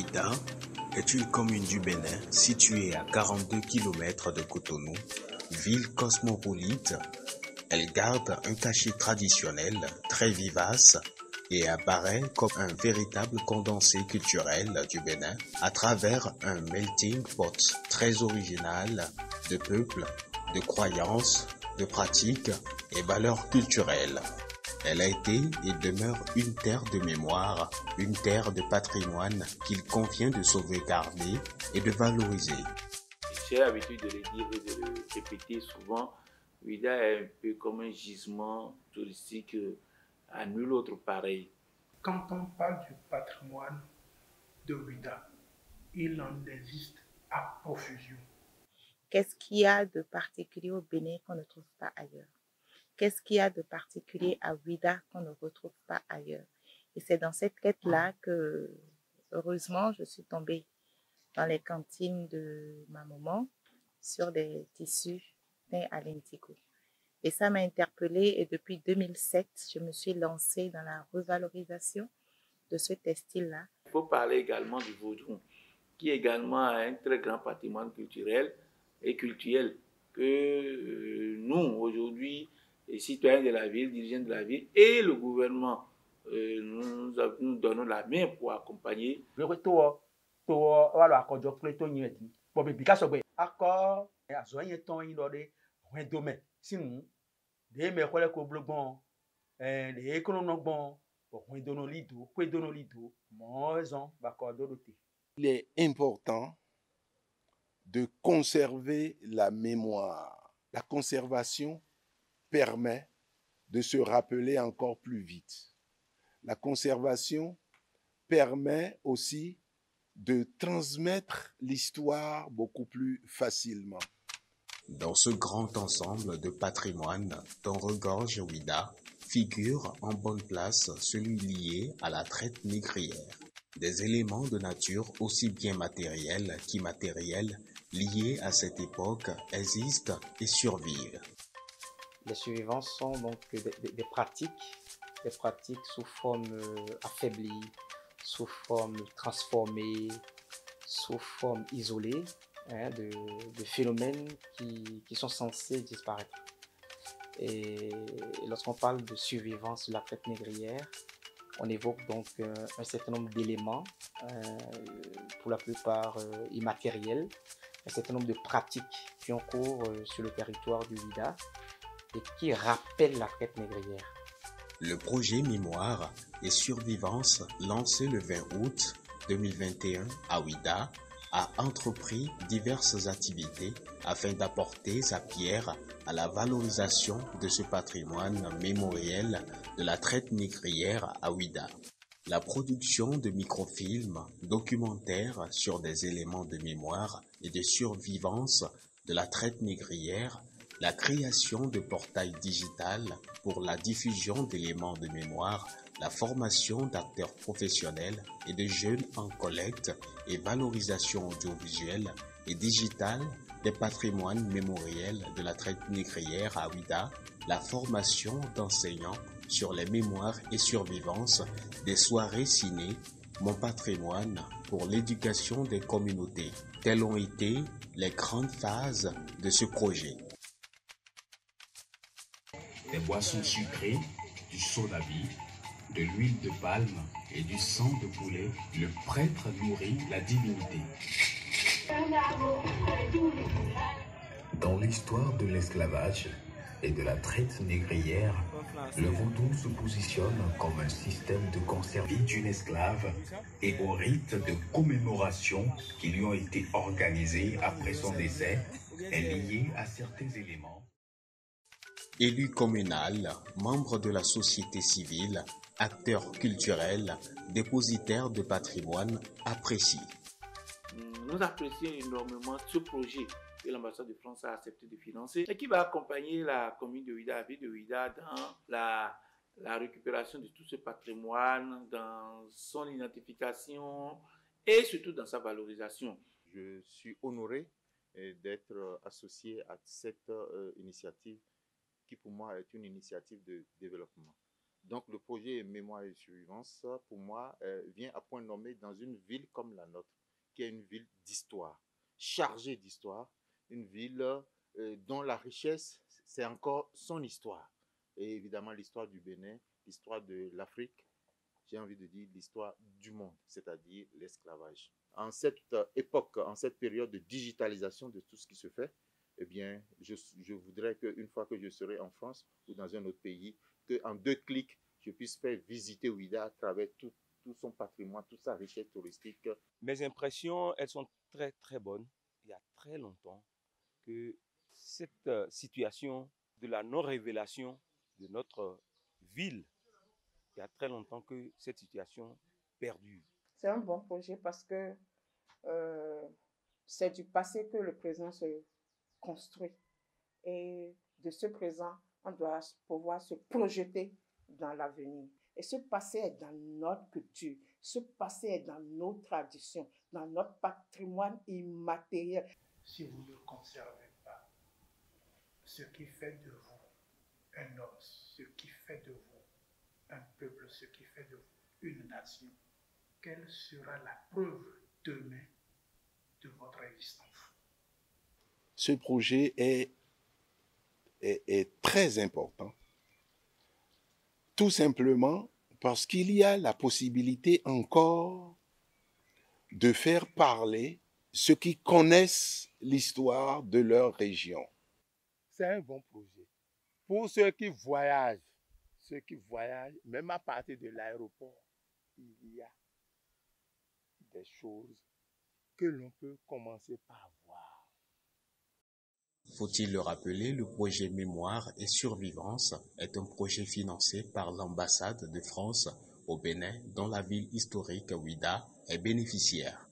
Ouidah est une commune du Bénin située à 42 km de Cotonou, ville cosmopolite. Elle garde un cachet traditionnel très vivace et apparaît comme un véritable condensé culturel du Bénin à travers un melting pot très original de peuples, de croyances, de pratiques et valeurs culturelles. Elle a été et demeure une terre de mémoire, une terre de patrimoine qu'il convient de sauvegarder et de valoriser. J'ai l'habitude de le dire et de le répéter souvent. Ouidah est un peu comme un gisement touristique à nul autre pareil. Quand on parle du patrimoine de Ouidah, il en existe à profusion. Qu'est-ce qu'il y a de particulier au Bénin qu'on ne trouve pas ailleurs? Qu'est-ce qu'il y a de particulier à Ouidah qu'on ne retrouve pas ailleurs? Et c'est dans cette quête-là que, heureusement, je suis tombée dans les cantines de ma maman sur des tissus teints à l'indigo. Et ça m'a interpellée et depuis 2007, je me suis lancée dans la revalorisation de ce textile-là. Il faut parler également du vaudou, qui également a un très grand patrimoine culturel et culturel que nous, aujourd'hui, les citoyens de la ville, dirigeants de la ville et le gouvernement, nous donnons la main pour accompagner. Il est important de conserver la mémoire. La conservation permet de se rappeler encore plus vite. La conservation permet aussi de transmettre l'histoire beaucoup plus facilement. Dans ce grand ensemble de patrimoine dont regorge Ouidah, figure en bonne place celui lié à la traite négrière. Des éléments de nature aussi bien matériels qu'immatériels liés à cette époque existent et survivent. Les survivances sont donc des pratiques sous forme affaiblie, sous forme transformée, sous forme isolée, de phénomènes qui sont censés disparaître. Et lorsqu'on parle de survivance de la traite négrière, on évoque donc un certain nombre d'éléments, pour la plupart immatériels, un certain nombre de pratiques qui ont cours sur le territoire du Ouidah et qui rappellent la traite négrière. Le projet Mémoire et Survivance, lancé le 20 août 2021 à Ouidah, a entrepris diverses activités afin d'apporter sa pierre à la valorisation de ce patrimoine mémoriel de la traite négrière à Ouidah. La production de microfilms documentaires sur des éléments de mémoire et de survivance de la traite négrière, la création de portails digital pour la diffusion d'éléments de mémoire, la formation d'acteurs professionnels et de jeunes en collecte et valorisation audiovisuelle et digitale des patrimoines mémoriels de la traite négrière à Ouidah, la formation d'enseignants sur les mémoires et survivances des soirées ciné, Mon patrimoine pour l'éducation des communautés. Telles ont été les grandes phases de ce projet. Des boissons sucrées, du soda vie, de l'huile de palme et du sang de poulet, le prêtre nourrit la divinité. Dans l'histoire de l'esclavage et de la traite négrière, le vaudou se positionne comme un système de conservation d'une esclave et aux rites de commémoration qui lui ont été organisés après son décès est lié à certains éléments. Élu communal, membre de la société civile, acteur culturel, dépositaire de patrimoine, apprécie. Nous apprécions énormément ce projet que l'ambassade de France a accepté de financer et qui va accompagner la commune de Ouidah, la ville de Ouidah dans la récupération de tout ce patrimoine, dans son identification et surtout dans sa valorisation. Je suis honoré d'être associé à cette initiative qui pour moi est une initiative de développement. Donc le projet Mémoire et Survivance, pour moi, vient à point nommé dans une ville comme la nôtre, qui est une ville d'histoire, chargée d'histoire, une ville dont la richesse, c'est encore son histoire. Et évidemment l'histoire du Bénin, l'histoire de l'Afrique, j'ai envie de dire l'histoire du monde, c'est-à-dire l'esclavage. En cette époque, en cette période de digitalisation de tout ce qui se fait, eh bien, je voudrais qu'une fois que je serai en France ou dans un autre pays, qu'en 2 clics, je puisse faire visiter Ouidah à travers tout son patrimoine, toute sa richesse touristique. Mes impressions, elles sont très très bonnes. Il y a très longtemps que cette situation de la non-révélation de notre ville, il y a très longtemps que cette situation perdure. C'est un bon projet parce que c'est du passé que le présent se construit. Et de ce présent, on doit pouvoir se projeter dans l'avenir. Et ce passé est dans notre culture, ce passé est dans nos traditions, dans notre patrimoine immatériel. Si vous ne conservez pas ce qui fait de vous un homme, ce qui fait de vous un peuple, ce qui fait de vous une nation, quelle sera la preuve demain de votre existence? Ce projet est très important, tout simplement parce qu'il y a la possibilité encore de faire parler ceux qui connaissent l'histoire de leur région. C'est un bon projet. Pour ceux qui voyagent, même à partir de l'aéroport, il y a des choses que l'on peut commencer par voir. Faut-il le rappeler, le projet Mémoire et Survivance est un projet financé par l'ambassade de France au Bénin, dont la ville historique Ouidah est bénéficiaire.